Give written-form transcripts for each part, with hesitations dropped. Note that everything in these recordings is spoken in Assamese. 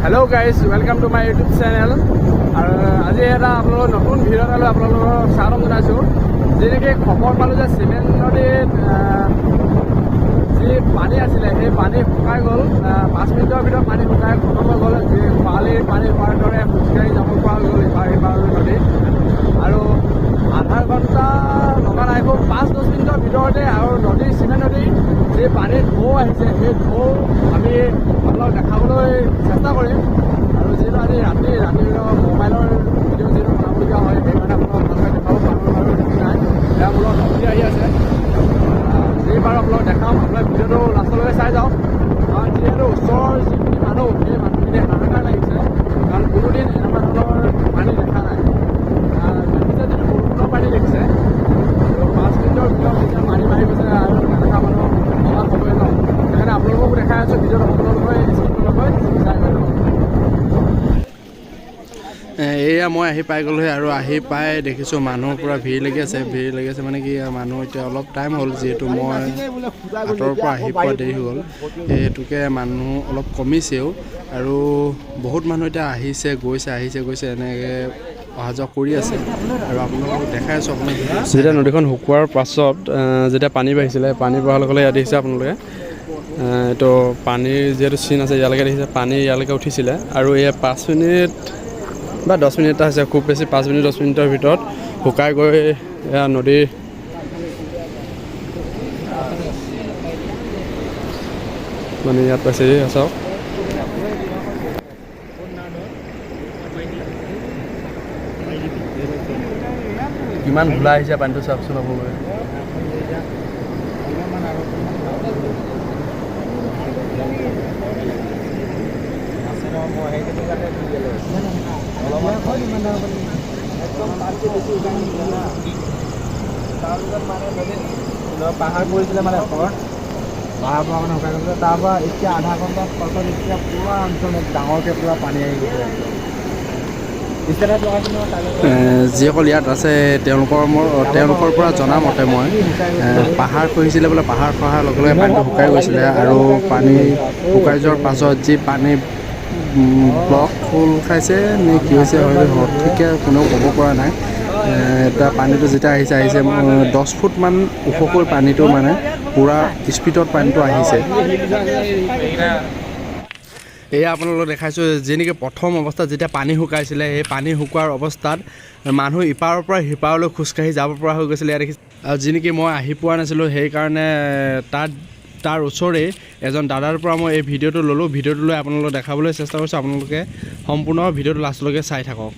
Hello guys, welcome to my YouTube channel. আজি এটা আপোনালোকৰ নতুন ভিডিঅ' এটা লৈ আপোনালোকৰ স্বাগতম জনাইছোঁ। যেনেকৈ খবৰ পালোঁ যে চিমেণ্ট নদীত যি পানী আছিলে সেই পানী শুকাই গ'ল। 5 মিনিটৰ ভিতৰত পানী শুকাই খতম হৈ গ'ল। যি খৰালিৰ পানী হোৱাৰ দৰে খোজকাঢ়ি যাব পৰা হৈ গ'ল ইপাৰ নদীত। আৰু আধা ঘণ্টা লগা নাই, খুব 5-10 মিনিটৰ ভিতৰতে আৰু নদীৰ চিমেণ্ট নদীৰ যি পানীৰ ঢৌ আহিছে সেই ঢৌ আমি আপোনালোকক দেখাবলৈ চেষ্টা কৰিম। আৰু যিহেতু আজি ৰাতি মোবাইলৰ ভিডিঅ' যিহেতু বনাবলগীয়া হয়, সেইকাৰণে আপোনালোকক ভালকৈ দেখাব পাৰোঁ নাই। এয়া মোৰ লগত নদী আহি আছে, যি বাৰু আপোনালোকক দেখাম। আপোনালোকে ভিডিঅ'টো লাষ্টলৈকে চাই যাওক। কাৰণ যিহেতু ওচৰৰ যিখিনি মানুহ সেই মানুহখিনি হাহাকাৰ লাগিছে, কাৰণ কোনোদিন এনেকুৱা ধৰণৰ পানী দেখা নাই। দেখিছে যিটো বৰষুণৰ পানী দেখিছে, আৰু 5 মিনিটৰ ভিতৰত যেতিয়া পানী বাঢ়ি গৈছে আৰু দেখা মানুহ অবাক হ'বই ন। সেইকাৰণে আপোনালোককো দেখাই আছোঁ, ভিডিঅ'টো সকলোকৈ স্কিপনকৈ চাই গৈ লওক। এয়া মই আহি পাই গ'লোহি আৰু আহি পাই দেখিছোঁ মানুহ পূৰা ভিৰ লাগি আছে মানে কি মানুহ এতিয়া অলপ টাইম হ'ল, যিহেতু মই আঁতৰৰ পৰা আহি পোৱা দেৰি হৈ গ'ল, সেই হেতুকে মানুহ অলপ কমিছেও। আৰু বহুত মানুহ এতিয়া আহিছে গৈছে এনেকৈ অহা যোৱা কৰি আছে। আৰু আপোনালোকক দেখাই আছোঁ আপোনাৰ যেতিয়া নদীখন শুকোৱাৰ পাছত যেতিয়া পানী বাঢ়িছিলে, পানী বঢ়াৰ লগে লগে ইয়াত দেখিছে আপোনালোকে এইটো পানীৰ যিহেতু চিন আছে, ইয়ালৈকে দেখিছে পানী ইয়ালৈকে উঠিছিলে। আৰু এয়া 5 মিনিট বা 10 মিনিট এটা হৈছে, খুব বেছি 5 মিনিট 10 মিনিটৰ ভিতৰত শুকাই গৈ এয়া নদীৰ মানে ইয়াত পাইছে চাওক। কিমান ঘোলা আহিছে পানীটো চাওকচোন আপোনালোকে। পাহাৰ পৰিছিলে মানে ওপৰত, পাহাৰ পৰা মানে শুকাই গৈছিলে। তাৰপৰা এতিয়া আধা ঘণ্টাৰ পাছত এতিয়া পুৰা অঞ্চল ডাঙৰকৈ পুৰা পানী আহি গৈছে। যিসকল ইয়াত আছে তেওঁলোকৰ পৰা জনামতে মই পাহাৰ খহিছিলে বোলে, পাহাৰ খহাৰ লগে লগে পানীটো শুকাই গৈছিলে। আৰু পানী শুকাই যোৱাৰ পাছত যি পানী ব্লক খোল খাইছে নে কি হৈছে হয়তো সঠিককৈ কোনেও ক'ব পৰা নাই। এতিয়া পানীটো যেতিয়া আহিছে 10 ফুটমান ওখকৈ পানীটো মানে পূৰা স্পীডত পানীটো আহিছে। এয়া আপোনালোকক দেখাইছোঁ যেনেকৈ প্ৰথম অৱস্থাত যেতিয়া পানী শুকাইছিলে, সেই পানী শুকোৱাৰ অৱস্থাত মানুহ ইপাৰৰ পৰা সিপাৰলৈ খোজকাঢ়ি যাব পৰা হৈ গৈছিলে। ইয়াত দেখিছে। আৰু যেনেকৈ মই আহি পোৱা নাছিলোঁ, সেইকাৰণে তাৰ ওচৰৰে এজন দাদাৰ পৰা মই এই ভিডিঅ'টো ল'লোঁ। ভিডিঅ'টো লৈ আপোনালোকক দেখাবলৈ চেষ্টা কৰিছোঁ। আপোনালোকে সম্পূৰ্ণ ভিডিঅ'টো লাষ্টলৈকে চাই থাকক।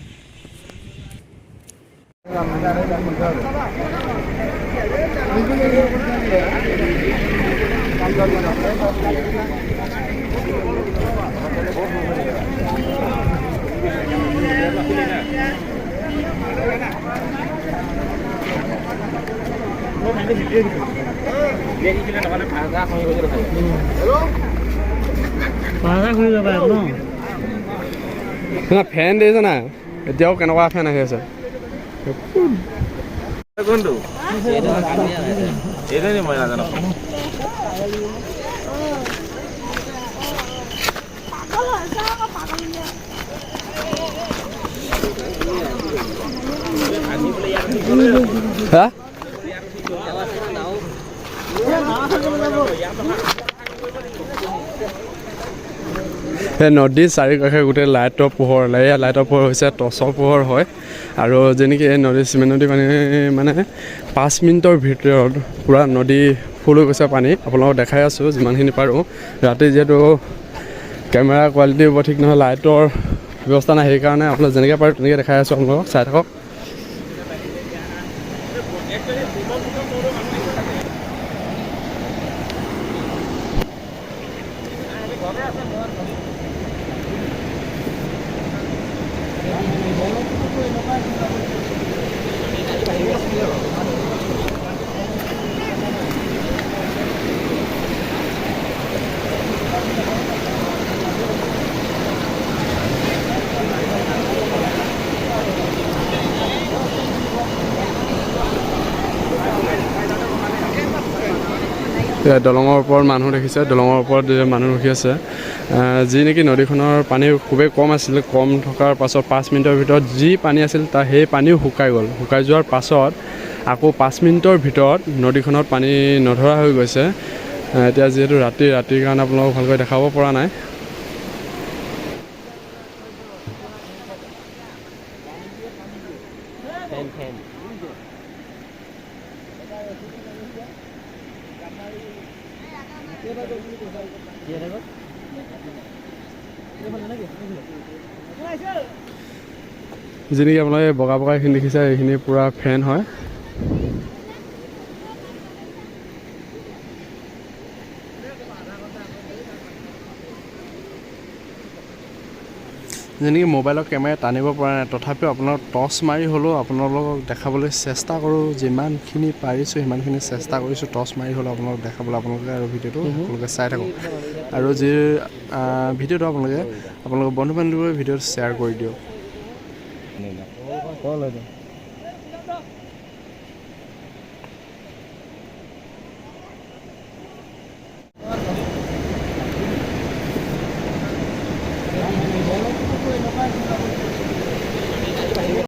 ফেন দিছে না, এতিয়াও কেনেকুৱা ফেন আহি আছে। কোনটো মই নাজানো। হা সেই নদীৰ চাৰিওকাষে গোটেই লাইটৰ পোহৰ, লাইটৰ পোহৰ হৈছে টৰ্চৰ পোহৰ হয়। আৰু যেনেকৈ এই নদী চিমেণ্ট নদী পানী মানে 5 মিনিটৰ ভিতৰত পূৰা নদী ফুল হৈ গৈছে পানী। আপোনালোকক দেখাই আছোঁ যিমানখিনি পাৰোঁ। ৰাতি যিহেতু কেমেৰা কোৱালিটি বৰ ঠিক নহয়, লাইটৰ ব্যৱস্থা নাই, সেইকাৰণে আপোনালোক যেনেকৈ পাৰোঁ তেনেকৈ দেখাই আছোঁ। আপোনালোকক চাই থাকক। দলঙৰ ওপৰত মানুহ দেখিছে, দলঙৰ ওপৰত মানুহ ৰখি আছে। যি নেকি নদীখনৰ পানী খুবেই কম আছিল, কম থকাৰ পাছত 5 মিনিটৰ ভিতৰত যি পানী আছিল সেই পানীও শুকাই গ'ল। শুকাই যোৱাৰ পাছত আকৌ 5 মিনিটৰ ভিতৰত নদীখনত পানী নধৰা হৈ গৈছে। এতিয়া যিহেতু ৰাতিৰ কাৰণে আপোনালোকক ভালকৈ দেখাব পৰা নাই। যি নেকি আপোনালোকে বগা এইখিনি দেখিছে, এইখিনি পূৰা ফেন হয়। যেনেকৈ মোবাইলৰ কেমেৰা টানিব পৰা নাই, তথাপিও আপোনালোক টৰ্চ মাৰি হ'লেও আপোনালোকক দেখাবলৈ চেষ্টা কৰোঁ। যিমানখিনি পাৰিছোঁ সিমানখিনি চেষ্টা কৰিছোঁ, টৰ্চ মাৰি হ'লেও আপোনালোকক দেখাবলৈ। আপোনালোকে আৰু ভিডিঅ'টো আপোনালোকে চাই থাকক। আৰু যি ভিডিঅ'টো আপোনালোকে বন্ধু বান্ধৱীৰ ভিডিঅ'টো শ্বেয়াৰ কৰি দিয়ক।